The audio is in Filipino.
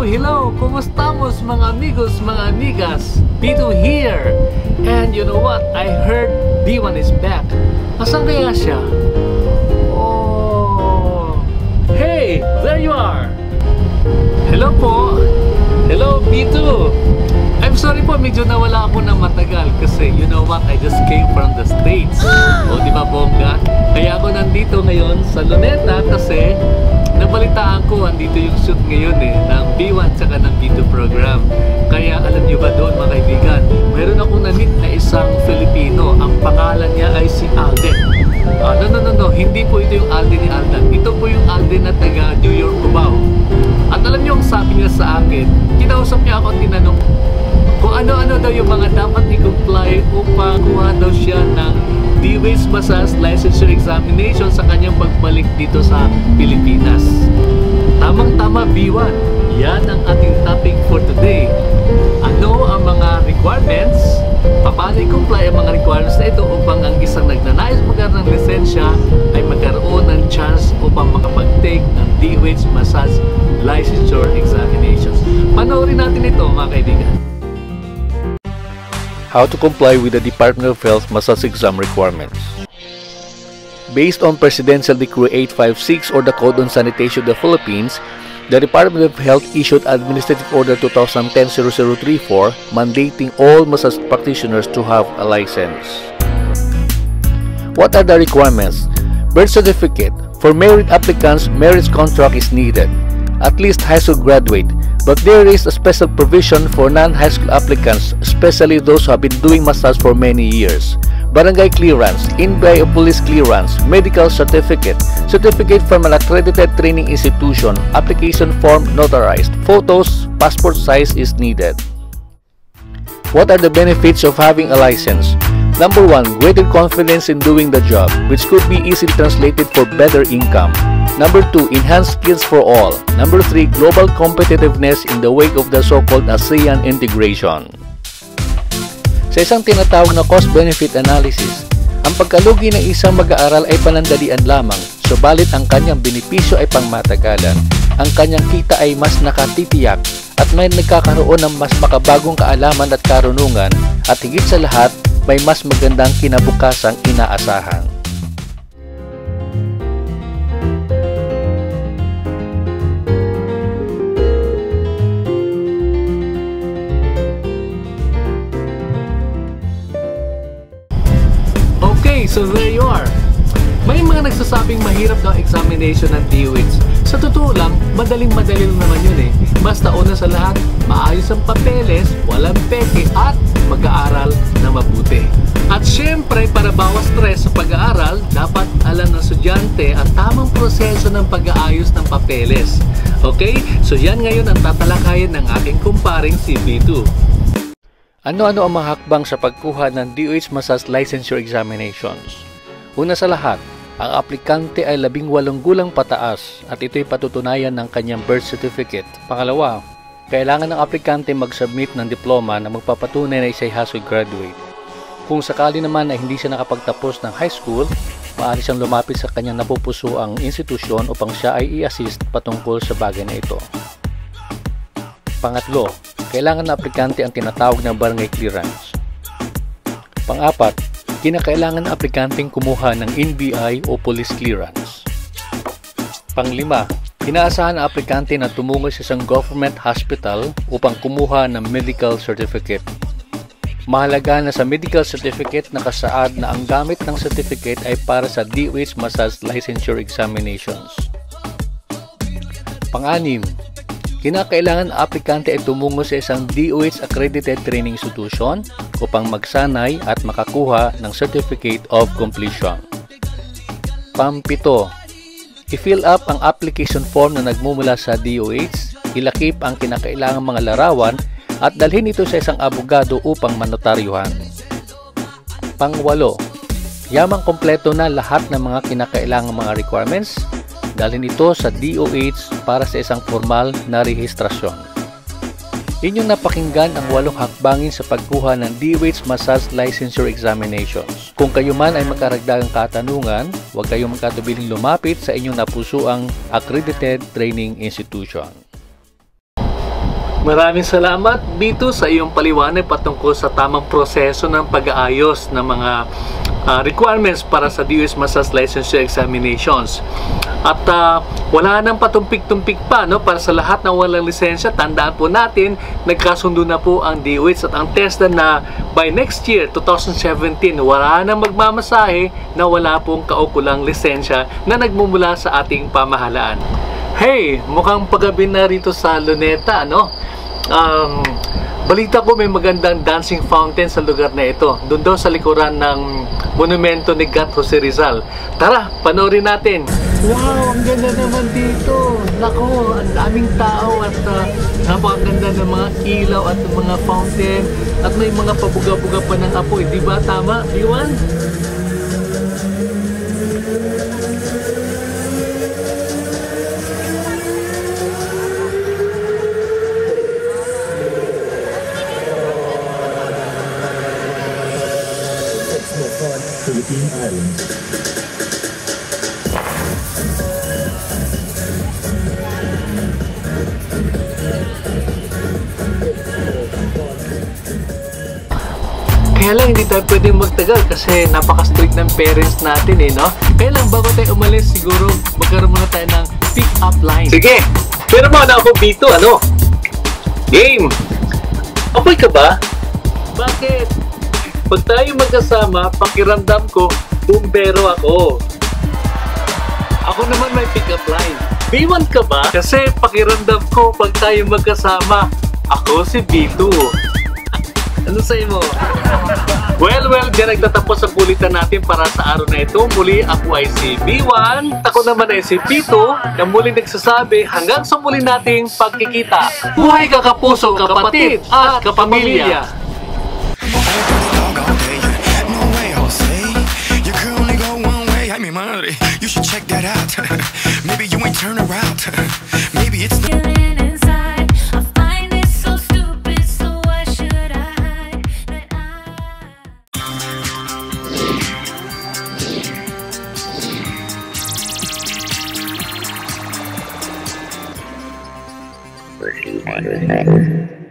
Hello! Kumustamos mga amigos, mga amigas? Pito here! And you know what? I heard B1 is back. Asan kaya siya? Oh! Hey! There you are! Hello po! Hello, Pito! I'm sorry po, medyo nawala ako ng matagal kasi you know what? I just came from the States. O, di ba bongga? Kaya ako nandito ngayon sa Luneta kasi nabalitaan ko, andito yung shoot ngayon ng B1 tsaka ng B2 program. Kaya alam nyo ba doon mga kaibigan, meron akong na-meet na isang Filipino. Ang pangalan niya ay si Alden. No, hindi po ito yung Alden ni Alden. Ito po yung Alden na taga New York, Cubao. At alam nyo ang sabi niya sa akin, kinausap niya ako at tinanong kung ano-ano daw yung mga dapat i-comply upang kuha daw siya ng D-Ways Massage Licensure Examination sa kanyang pagbalik dito sa Pilipinas. Tamang-tama B1, yan ang ating topic for today. Ano ang mga requirements? Paano i-comply ang mga requirements na ito upang ang isang nagnanais magkaroon ng lisensya ay magkaroon ng chance upang makapag-take ng D-Ways Massage Licensure Examinations. Panoorin natin ito mga kaibigan. How to comply with the Department of Health massage exam requirements. Based on Presidential Decree 856 or the Code on Sanitation of the Philippines, the Department of Health issued Administrative Order 2010-0034 mandating all massage practitioners to have a license. What are the requirements? Birth certificate. For married applicants, marriage contract is needed. At least high school graduate, but there is a special provision for non-high school applicants, especially those who have been doing massage for many years. Barangay clearance, NBI or police clearance, medical certificate, certificate from an accredited training institution, application form notarized, photos, passport size is needed. What are the benefits of having a license? Number 1, greater confidence in doing the job, which could be easily translated for better income. Number 2, enhanced skills for all. Number 3, global competitiveness in the wake of the so-called ASEAN integration. Sa isang tinatawag na cost-benefit analysis, ang pagkalugi ng isang mag-aaral ay panandalian lamang, subalit ang kanyang benepisyo ay pangmatagalan. Ang kanyang kita ay mas nakatitiyak at may nagkakaroon ng mas makabagong kaalaman at karunungan at higit sa lahat, may mas magandang kinabukasang inaasahan. Okay, so there you are. May mga nagsasabing mahirap daw examination ng D-Ways. Sa totoo lang, madaling-madali lang naman yun Basta una sa lahat, maayos ang papeles, walang peke at mag-aaral na mabuti. At syempre, para bawas stress sa pag-aaral, dapat alam ng estudyante ang tamang proseso ng pag-aayos ng papeles. Okay? So yan ngayon ang tatalakayin ng aking kumparing si B2. Ano-ano ang mga hakbang sa pagkuha ng DOH Massage Licensure Examinations? Una sa lahat, ang aplikante ay 18 gulang pataas at ito'y patutunayan ng kanyang birth certificate. Pangalawa, kailangan ng aplikante mag-submit ng diploma na magpapatunay na isa'y high school graduate. Kung sakali naman na hindi siya nakapagtapos ng high school, maaari siyang lumapit sa kanyang napupusuang institusyon upang siya ay i-assist patungkol sa bagay na ito. Pangatlo, kailangan ng aplikante ang tinatawag na barangay clearance. Pang-apat, kinakailangan ng aplikanteng kumuha ng NBI o police clearance. Pang-lima, inaasahan ang aplikante na tumungo sa isang government hospital upang kumuha ng medical certificate. Mahalaga na sa medical certificate nakasaad na ang gamit ng certificate ay para sa DOH Massage Licensure Examinations. Pang-anim, kinakailangan ang aplikante ay tumungo sa isang DOH accredited training institution upang magsanay at makakuha ng Certificate of Completion. Pang-pito, i-fill up ang application form na nagmumula sa DOH, ilakip ang kinakailangang mga larawan at dalhin ito sa isang abogado upang manotaryuhan. Pang-walo, yamang kompleto na lahat ng mga kinakailangang mga requirements, dalhin ito sa DOH para sa isang formal na rehistrasyon. Inyong napakinggan ang 8 hakbangin sa pagkuha ng DOH Massage Licensure Examinations. Kung kayo man ay magkaragdagang katanungan, huwag kayong magkatubiling lumapit sa inyong napusuang accredited training institution. Maraming salamat, Bito, sa iyong paliwanag patungkol sa tamang proseso ng pag-aayos ng mga requirements para sa DOS Massage Licensure Examinations. At wala nang patumpik-tumpik pa, no? Para sa lahat na walang lisensya, tandaan po natin, nagkasundo na po ang DOH at ang TESDA na by next year, 2017, wala nang magmamasahe na wala pong kaukulang lisensya na nagmumula sa ating pamahalaan. Hey, mukhang paggabi na rito sa Luneta, no? Balita ko may magandang dancing fountain sa lugar na ito. Doon daw sa likuran ng monumento ni Gat Jose Rizal. Tara, panoorin natin. Wow, ang ganda naman dito. Nako, ang daming tao at napakaganda ng mga ilaw at mga fountain. At may mga pabuga-buga pa ng apoy. Di ba tama, Iwan? Philippine Islands. Kaya lang hindi tayo pwedeng magtagal kasi napaka-strict ng parents natin no? Kaya lang bago tayo umalis siguro magkaroon muna tayo ng pick-up line. Sige! Pero muna ako Bito, ano? Game! Apoy ka ba? Bakit? Pag tayo magkasama, pakiramdam ko, bumbero ako. Ako naman may pick-up line. B1 ka ba? Kasi pakiramdam ko, pag tayo magkasama, ako si B2. Ano sa'yo mo? Well, dyan nagtatapos ang kulitan natin para sa araw na ito. Muli, ako ay si B1. Ako naman ay si B2 na muli nagsasabi hanggang sa muli nating pagkikita. Buhay ka kapuso, kapatid at kapamilya! You should check that out. Maybe you ain't turn around. Maybe it's the inside. I find it so stupid, so why should I hide that I